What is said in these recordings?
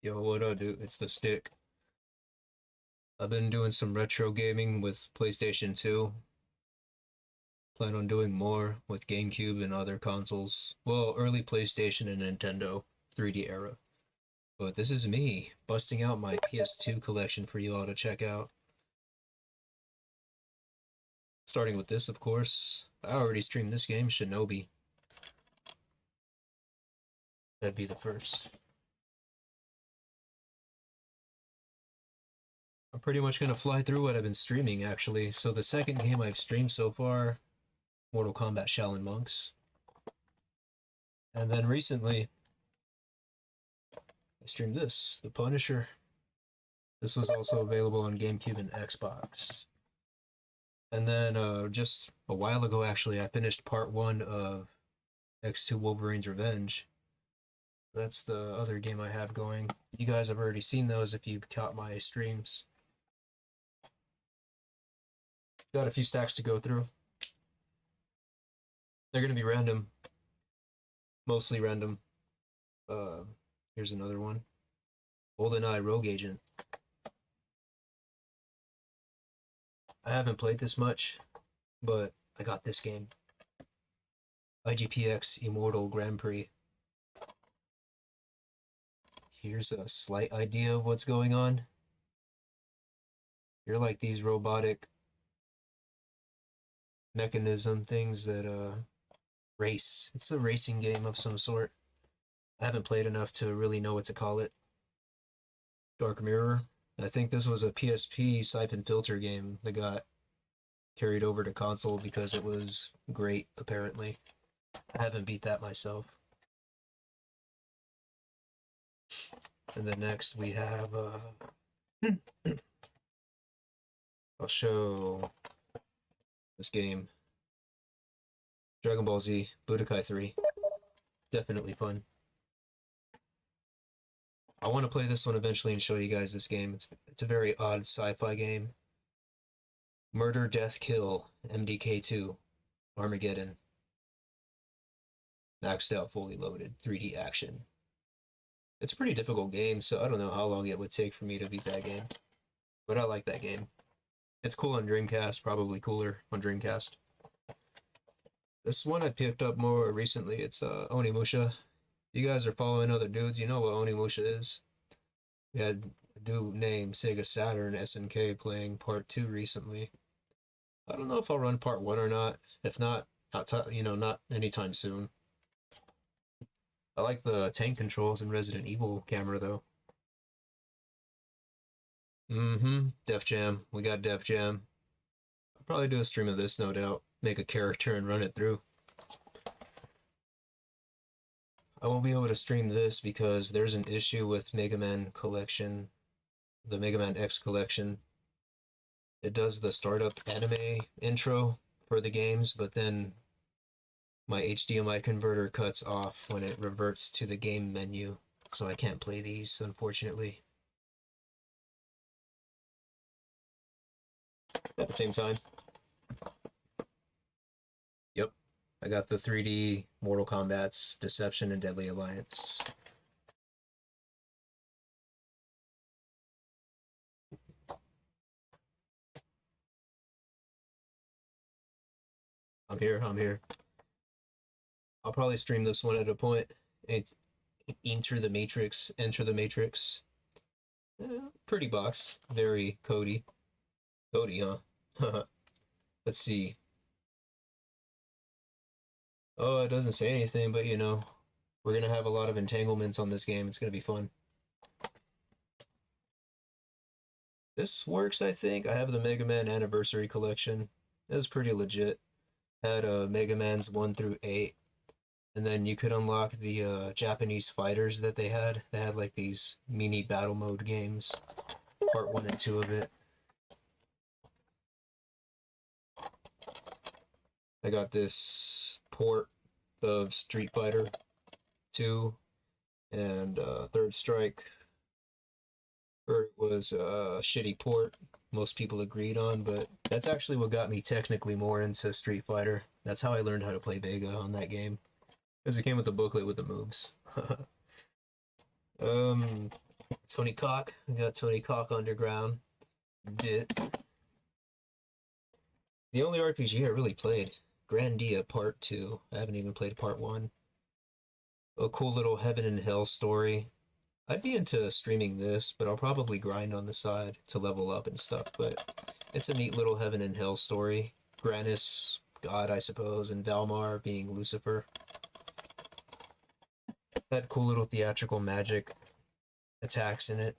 Yo, what up, dude? It's the stick. I've been doing some retro gaming with PlayStation 2. Plan on doing more with GameCube and other consoles. Well, early PlayStation and Nintendo 3D era. But this is me busting out my PS2 collection for you all to check out. Starting with this, of course. I already streamed this game, Shinobi. That'd be the first. I'm pretty much gonna fly through what I've been streaming, actually. So the second game I've streamed so far, Mortal Kombat Shaolin Monks. And then recently, I streamed this, The Punisher. This was also available on GameCube and Xbox. And then just a while ago, actually, I finished part 1 of X2 Wolverine's Revenge. That's the other game I have going. You guys have already seen those if you've caught my streams. Got a few stacks to go through. They're going to be random. Mostly random. Here's another one. GoldenEye Rogue Agent. I haven't played this much, but I got this game. IGPX Immortal Grand Prix. Here's a slight idea of what's going on. You're like these robotic mechanism things that race. It's a racing game of some sort. I haven't played enough to really know what to call it. Dark Mirror. I think this was a PSP Siphon Filter game that got carried over to console because it was great, apparently. I haven't beat that myself. And then next we have, I'll show this game. Dragon Ball Z, Budokai 3. Definitely fun. I want to play this one eventually and show you guys this game. It's a very odd sci-fi game. Murder, Death, Kill, MDK2, Armageddon. Maxed out, fully loaded, 3D action. It's a pretty difficult game, so I don't know how long it would take for me to beat that game. But I like that game. It's cool on Dreamcast, probably cooler on Dreamcast. This one I picked up more recently. It's Onimusha. You guys are following other dudes, you know what Onimusha is. We had a dude named Sega Saturn SNK playing part 2 recently. I don't know if I'll run part 1 or not. If not, not anytime soon. I like the tank controls in Resident Evil camera though. Def Jam. We got Def Jam. I'll probably do a stream of this, no doubt. Make a character and run it through. I won't be able to stream this because there's an issue with Mega Man Collection, the Mega Man X Collection. It does the startup anime intro for the games, but then my HDMI converter cuts off when it reverts to the game menu, so I can't play these, unfortunately. At the same time, yep, I got the 3D Mortal Kombat's Deception and Deadly Alliance. I'm here. I'll probably stream this one at a point. Enter the Matrix. Pretty box. Very Cody. Cody, huh? Let's see. Oh, it doesn't say anything, but we're gonna have a lot of entanglements on this game. It's gonna be fun. This works, I think. I have the Mega Man Anniversary Collection. It was pretty legit. Had Mega Man's 1 through 8. And then you could unlock the Japanese fighters that they had. They had like these mini battle mode games. Part 1 and 2 of it. I got this port of Street Fighter 2 and Third Strike. Or it was a shitty port, most people agreed on, but that's actually what got me technically more into Street Fighter. That's how I learned how to play Vega on that game. Because it came with a booklet with the moves. Tony Cock. I got Tony Cock Underground. Did the only RPG I really played. Grandia Part 2. I haven't even played Part 1. A cool little heaven and hell story. I'd be into streaming this, but I'll probably grind on the side to level up and stuff. But it's a neat little heaven and hell story. Granus, God, I suppose, and Valmar being Lucifer. Had cool little theatrical magic attacks in it.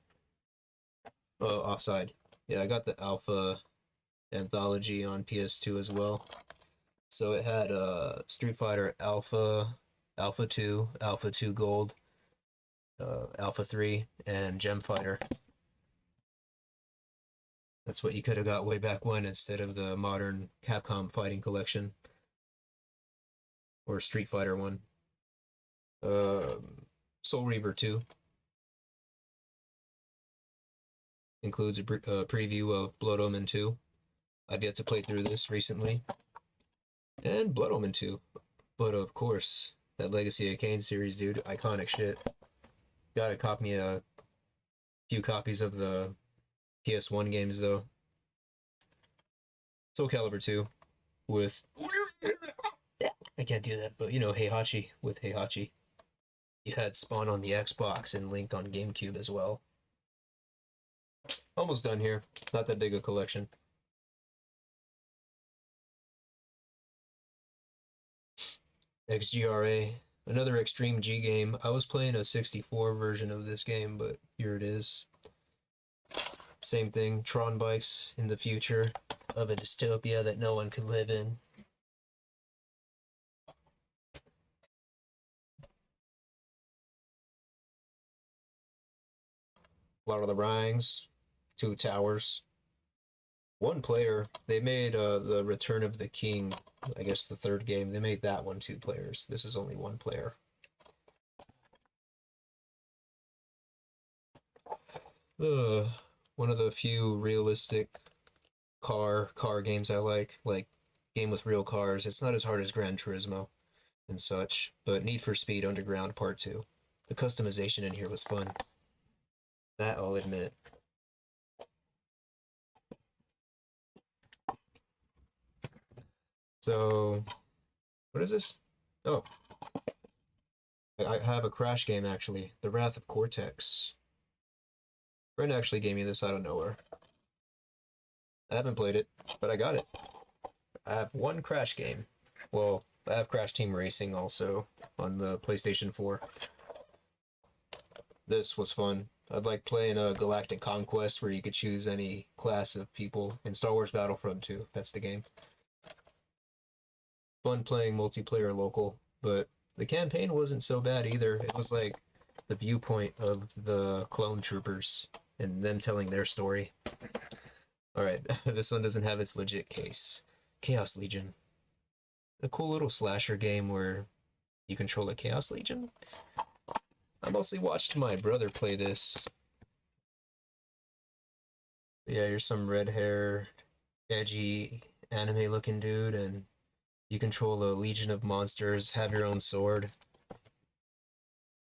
Oh, offside. Yeah, I got the Alpha anthology on PS2 as well. So it had Street Fighter Alpha, Alpha 2, Alpha 2 Gold, Alpha 3, and Gem Fighter. That's what you could have got way back when instead of the modern Capcom Fighting Collection. Or Street Fighter 1. Soul Reaver 2. Includes a preview of Blood Omen 2. I've yet to play through this recently. And Blood Omen 2. But of course, that Legacy of Kain series, dude, iconic shit. Gotta cop me a few copies of the PS1 games, though. Soul Calibur 2 with... I can't do that, but you know, Heihachi with Heihachi. You had Spawn on the Xbox and Link on GameCube as well. Almost done here. Not that big a collection. XGRA, another Extreme G game. I was playing a 64 version of this game, but here it is. Same thing, Tron bikes in the future of a dystopia that no one could live in. Lord of the Rings, Two Towers. One player. They made the Return of the King, I guess the third game. They made that one 2 players. This is only 1 player. One of the few realistic car games I like game with real cars. It's not as hard as Gran Turismo and such, but Need for Speed Underground Part 2. The customization in here was fun. That I'll admit. So, what is this? Oh. I have a Crash game, actually. The Wrath of Cortex. Friend actually gave me this out of nowhere. I haven't played it, but I got it. I have 1 Crash game. Well, I have Crash Team Racing also on the PlayStation 4. This was fun. I'd like playing a Galactic Conquest where you could choose any class of people. In Star Wars Battlefront 2, that's the game. Fun playing multiplayer local, but the campaign wasn't so bad either. It was like the viewpoint of the clone troopers and them telling their story. Alright, this one doesn't have its legit case. Chaos Legion. A cool little slasher game where you control a Chaos Legion. I mostly watched my brother play this. Yeah, you're some red hair, edgy, anime looking dude, and you control a legion of monsters, have your own sword.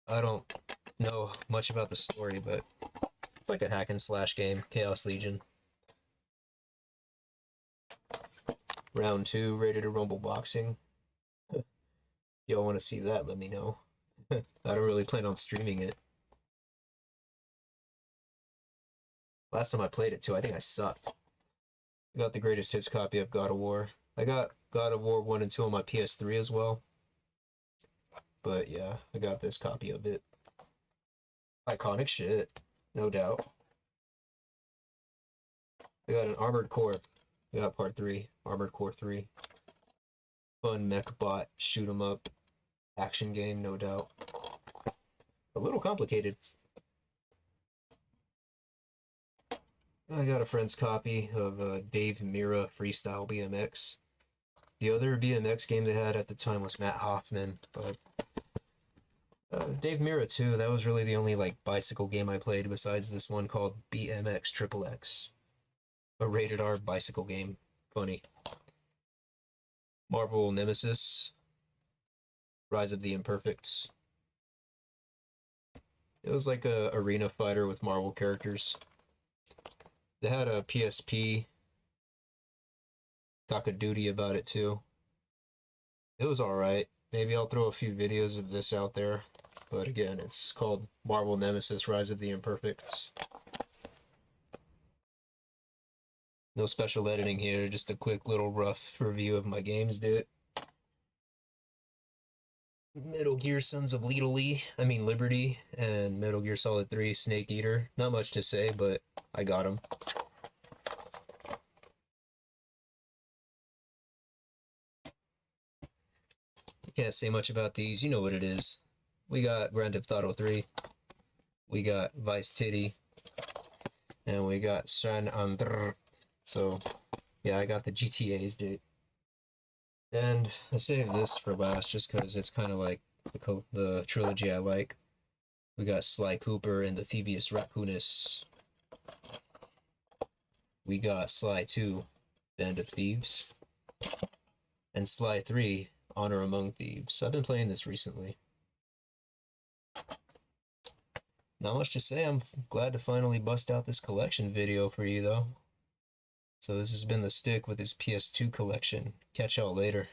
I don't know much about the story, but it's like a hack and slash game, Chaos Legion. Round 2, Ready to Rumble Boxing. Y'all want to see that, let me know. I don't really plan on streaming it. Last time I played it too, I think I sucked. I got the greatest hits copy of God of War. I got God of War 1 and 2 on my PS3 as well. But yeah, I got this copy of it. Iconic shit, no doubt. I got an Armored Core. I got Part 3, Armored Core 3. Fun mech bot, shoot 'em up, action game, no doubt. A little complicated. I got a friend's copy of Dave Mira Freestyle BMX. The other BMX game they had at the time was Matt Hoffman, but Dave Mira too. That was really the only like bicycle game I played besides this one called BMX Triple X, a rated R bicycle game. Funny. Marvel Nemesis, Rise of the Imperfects. It was like a arena fighter with Marvel characters. They had a PSP Doc of Duty about it too. It was alright. Maybe I'll throw a few videos of this out there. But again, it's called Marvel Nemesis Rise of the Imperfects. No special editing here, just a quick little rough review of my games, dude. Metal Gear Sons of Liberty, and Metal Gear Solid 3 Snake Eater. Not much to say, but I got them. Can't say much about these, you know what it is. We got Grand Theft Auto 3, we got Vice City, and we got San Andreas. So, yeah, I got the GTAs, dude. And I saved this for last just because it's kind of like the trilogy I like. We got Sly Cooper and the Thievius Raccoonus. We got Sly 2, Band of Thieves. And Sly 3, Honor Among Thieves. I've been playing this recently. Not much to say. I'm glad to finally bust out this collection video for you, though. So this has been The Stick with his PS2 collection. Catch y'all later.